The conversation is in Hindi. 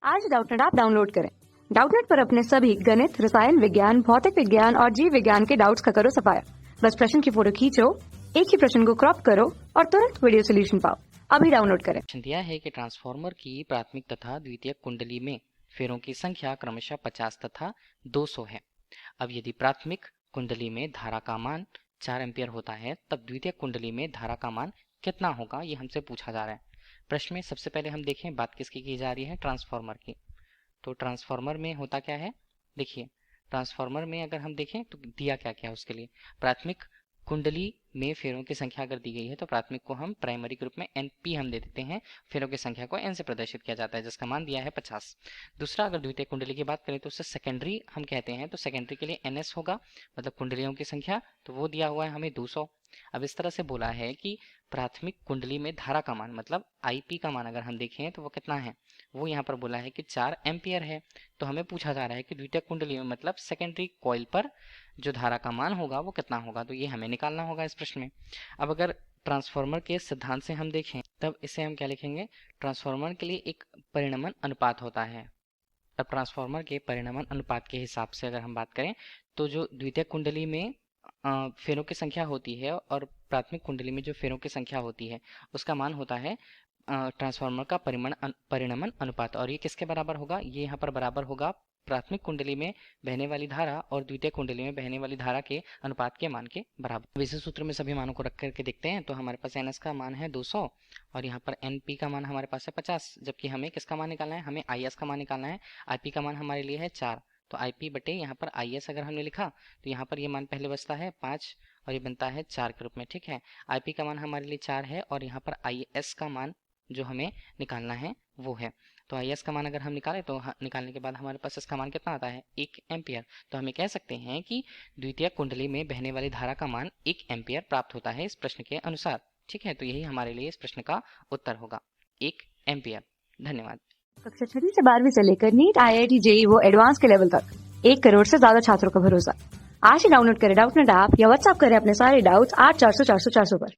आज डाउटनेट ऐप डाउनलोड करें। डाउटनेट पर अपने सभी गणित, रसायन विज्ञान, भौतिक विज्ञान और जीव विज्ञान के डाउट्स का करो सफाया। बस प्रश्न की फोटो खींचो, एक ही प्रश्न को क्रॉप करो और तुरंत वीडियो सोल्यूशन पाओ। अभी डाउनलोड करें। दिया है कि ट्रांसफार्मर की प्राथमिक तथा द्वितीयक कुंडली में फेरों की संख्या क्रमशः 50 तथा 200 है। अब यदि प्राथमिक कुंडली में धारा का मान 4 एम्पियर होता है, तब द्वितीयक कुंडली में धारा का मान कितना होगा, ये हमसे पूछा जा रहा है। प्रश्न में सबसे पहले हम देखें बात किसकी की जा रही है, ट्रांसफार्मर की। तो ट्रांसफार्मर में होता क्या है, देखिए ट्रांसफार्मर में अगर हम देखें तो दिया क्या क्या उसके लिए, प्राथमिक कुंडली में फेरों की संख्या अगर दी गई है तो प्राथमिक को हम प्राइमरी के रूप में एनपी हम दे देते हैं, फेरों की संख्या को एन से प्रदर्शित किया जाता है जिसका मान दिया है 50। दूसरा, अगर द्वितीय कुंडली की बात करें तो उससे सेकेंडरी हम कहते हैं, तो सेकेंडरी के लिए एनएस होगा, मतलब कुंडलियों की संख्या, तो वो दिया हुआ है हमें 200। अब इस तरह से बोला है कि प्राथमिक कुंडली में धारा का मान मतलब आईपी का मान अगर हम देखें तो वो कितना है, वो यहाँ पर बोला है कि 4 एम्पियर है। तो हमें पूछा जा रहा है कि द्वितीय कुंडली में मतलब सेकेंडरी कॉइल पर जो धारा का मान होगा वो कितना होगा, तो ये हमें निकालना होगा इस प्रश्न में। अब अगर ट्रांसफार्मर के सिद्धांत से हम देखें तब इसे हम क्या लिखेंगे, ट्रांसफार्मर के लिए एक परिणमन अनुपात होता है। अब ट्रांसफार्मर के परिणमन अनुपात के हिसाब से अगर हम बात करें तो जो द्वितीय कुंडली में फेरों की संख्या होती है और प्राथमिक कुंडली में जो फेरों की संख्या होती है उसका मान होता है ट्रांसफार्मर का परिणमन अनुपात। और ये किसके बराबर होगा, ये यहाँ पर बराबर होगा प्राथमिक कुंडली में बहने वाली धारा और द्वितीय कुंडली में बहने वाली धारा के अनुपात के मान के बराबर। इसी सूत्र में सभी मानों को रख करके देखते हैं तो हमारे पास एनएस का मान है 200 और यहाँ पर एनपी का मान हमारे पास है 50, जबकि हमें किसका मान निकालना है, हमें आईएस का मान निकालना है। आईपी का मान हमारे लिए है 4, तो आईपी बटे यहाँ पर आईएस अगर हमने लिखा तो यहाँ पर ये मान पहले बचता है 5 और ये बनता है 4 के रूप में, ठीक है। आईपी का मान हमारे लिए 4 है और यहाँ पर आईएस का मान जो हमें निकालना है वो है, तो आईएस का मान अगर हम निकालें तो निकालने के बाद हमारे पास इसका मान कितना आता है, 1 एम्पियर। तो हमें कह सकते हैं कि द्वितीय कुंडली में बहने वाली धारा का मान 1 एम्पियर प्राप्त होता है इस प्रश्न के अनुसार, ठीक है। तो यही हमारे लिए इस प्रश्न का उत्तर होगा, 1 एम्पियर। धन्यवाद। कक्षा 6वीं से 12वीं से लेकर नीट, आईआईटी, जेईई वो एडवांस के लेवल तक 1 करोड़ से ज्यादा छात्रों का भरोसा। आज ही डाउनलोड करें डाउटनेट ऐप या व्हाट्सएप करें अपने सारे डाउट्स 8400 400 400 पर।